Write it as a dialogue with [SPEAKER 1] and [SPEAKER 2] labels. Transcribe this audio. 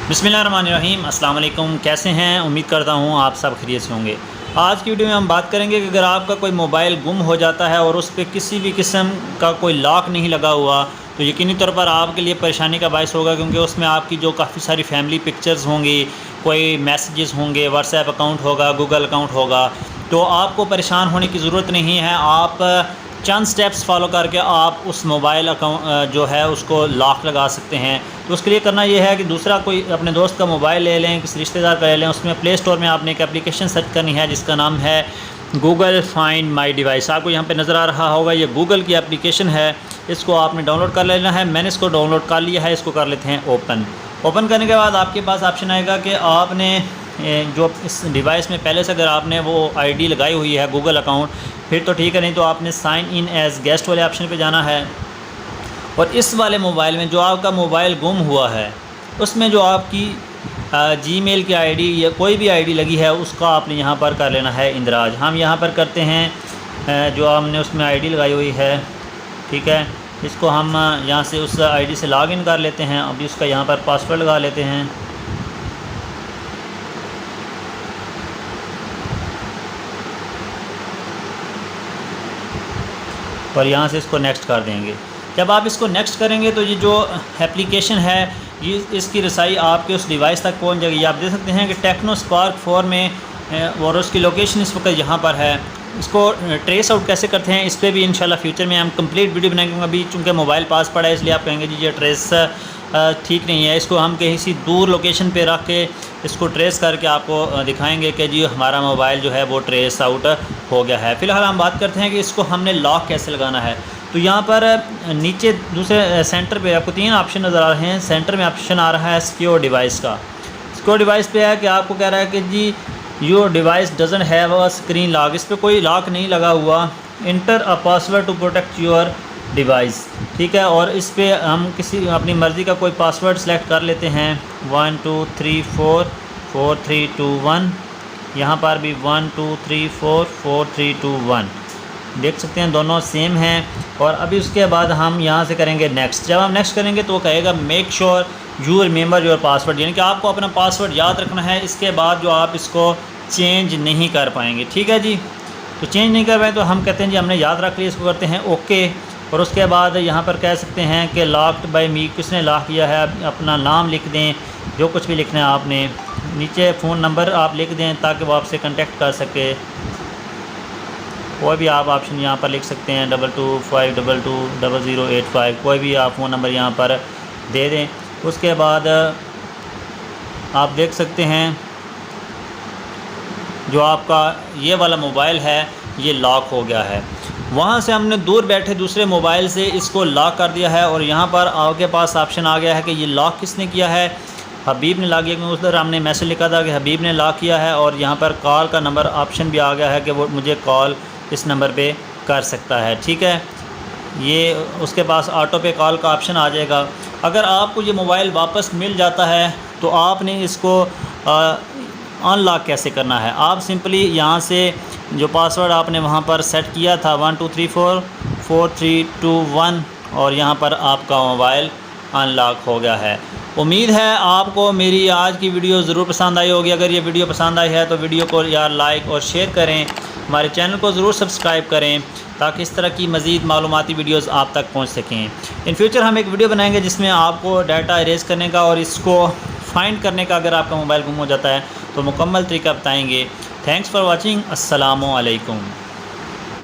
[SPEAKER 1] बिस्मिल्लाहिर्रहमानिर्रहीम। अस्सलाम वालेकुम। कैसे हैं? उम्मीद करता हूँ आप सब खैरियत से होंगे। आज की वीडियो में हम बात करेंगे कि अगर आपका कोई मोबाइल गुम हो जाता है और उस पर किसी भी किस्म का कोई लॉक नहीं लगा हुआ तो यकीनी तौर पर आपके लिए परेशानी का बायस होगा, क्योंकि उसमें आपकी जो काफ़ी सारी फैमिली पिक्चर्स होंगी, कोई मैसेजेस होंगे, व्हाट्सएप अकाउंट होगा, गूगल अकाउंट होगा। तो आपको परेशान होने की ज़रूरत नहीं है। आप चंद स्टेप्स फॉलो करके आप उस मोबाइल अकाउंट जो है उसको लॉक लगा सकते हैं। तो उसके लिए करना ये है कि दूसरा कोई अपने दोस्त का मोबाइल ले लें, किसी रिश्तेदार का ले लें। उसमें प्ले स्टोर में आपने एक एप्लीकेशन सर्च करनी है जिसका नाम है गूगल फाइंड माई डिवाइस। आपको यहाँ पे नज़र आ रहा होगा, ये गूगल की एप्लीकेशन है। इसको आपने डाउनलोड कर लेना है। मैंने इसको डाउनलोड कर लिया है। इसको कर लेते हैं ओपन करने के बाद आपके पास ऑप्शन आएगा कि आपने जो इस डिवाइस में पहले से अगर आपने वो आईडी लगाई हुई है गूगल अकाउंट, फिर तो ठीक है, नहीं तो आपने साइन इन एज़ गेस्ट वाले ऑप्शन पे जाना है। और इस वाले मोबाइल में जो आपका मोबाइल गुम हुआ है उसमें जो आपकी जीमेल की आईडी या कोई भी आईडी लगी है उसका आपने यहाँ पर कर लेना है इंदराज। हम यहाँ पर करते हैं जो हमने उसमें आईडी लगाई हुई है, ठीक है। इसको हम यहाँ से उस आईडी से लॉगिन कर लेते हैं। अभी उसका यहाँ पर पासवर्ड लगा लेते हैं। और यहाँ से इसको नेक्स्ट कर देंगे। जब आप इसको नेक्स्ट करेंगे तो ये जो एप्लीकेशन है ये इसकी रसाई आपके उस डिवाइस तक पहुँच जाएगी। आप देख सकते हैं कि टेक्नो स्पार्क 4 में और उसकी लोकेशन इस वक्त यहाँ पर है। इसको ट्रेस आउट कैसे करते हैं इस पर भी इंशाल्लाह फ्यूचर में हम कंप्लीट वीडियो बनाएंगे। अभी चूँकि मोबाइल पास पड़ा है इसलिए आप कहेंगे जी ये ट्रेस ठीक नहीं है। इसको हम किसी दूर लोकेशन पे रख के इसको ट्रेस करके आपको दिखाएंगे कि जी हमारा मोबाइल जो है वो ट्रेस आउट हो गया है। फ़िलहाल हम बात करते हैं कि इसको हमने लॉक कैसे लगाना है। तो यहाँ पर नीचे दूसरे सेंटर पे आपको 3 ऑप्शन नज़र आ रहे हैं। सेंटर में ऑप्शन आ रहा है सिक्योर डिवाइस का। सिक्योर डिवाइस पे है कि आपको कह रहा है कि जी your device doesn't have a screen lock. इस पर कोई लॉक नहीं लगा हुआ। Enter a password to protect your device, ठीक है। और इस पे हम किसी अपनी मर्ज़ी का कोई पासवर्ड सेलेक्ट कर लेते हैं। 1 2 3 4 4 3 2 1। यहाँ पर भी 1 2 3 4 4 3 2 1 देख सकते हैं, दोनों सेम हैं। और अभी उसके बाद हम यहाँ से करेंगे नेक्स्ट। जब हम नेक्स्ट करेंगे तो वो कहेगा make sure you remember your password, यानी कि आपको अपना पासवर्ड याद रखना है। इसके बाद जो आप इसको चेंज नहीं कर पाएंगे, ठीक है जी। तो चेंज नहीं कर पाए तो हम कहते हैं जी हमने याद रख लिया, इसको करते हैं ओके। और उसके बाद यहाँ पर कह सकते हैं कि लॉक्ड बाय मी, किसने लॉक किया है। अपना नाम लिख दें, जो कुछ भी लिखना है आपने। नीचे फ़ोन नंबर आप लिख दें ताकि वो आपसे कांटेक्ट कर सके। कोई भी आप ऑप्शन यहाँ पर लिख सकते हैं, 2252220085, कोई भी आप फ़ोन नंबर यहाँ पर दे दें। उसके बाद आप देख सकते हैं जो आपका ये वाला मोबाइल है ये लॉक हो गया है। वहाँ से हमने दूर बैठे दूसरे मोबाइल से इसको लॉक कर दिया है। और यहाँ पर आपके पास ऑप्शन आ गया है कि ये लॉक किसने किया है। हबीब ने लॉक किया, क्योंकि उधर हमने मैसेज लिखा था कि हबीब ने लॉक किया है। और यहाँ पर कॉल का नंबर ऑप्शन भी आ गया है कि वो मुझे कॉल इस नंबर पे कर सकता है, ठीक है। ये उसके पास ऑटो पे कॉल का ऑप्शन आ जाएगा। अगर आपको ये मोबाइल वापस मिल जाता है तो आपने इसको अनलॉक कैसे करना है। आप सिंपली यहाँ से जो पासवर्ड आपने वहाँ पर सेट किया था 1 2 3 4 4 3 2 1, और यहाँ पर आपका मोबाइल अनलॉक हो गया है। उम्मीद है आपको मेरी आज की वीडियो ज़रूर पसंद आई होगी। अगर ये वीडियो पसंद आई है तो वीडियो को यार लाइक और शेयर करें। हमारे चैनल को ज़रूर सब्सक्राइब करें ताकि इस तरह की मज़ीद मालूमाती वीडियोस आप तक पहुंच सकें। इन फ्यूचर हम एक वीडियो बनाएंगे जिसमें आपको डाटा इरेज करने का और इसको फाइंड करने का, अगर आपका मोबाइल गुम हो जाता है तो मुकम्मल तरीका बताएंगे। Thanks for watching. अस्सलामु अलैकुम।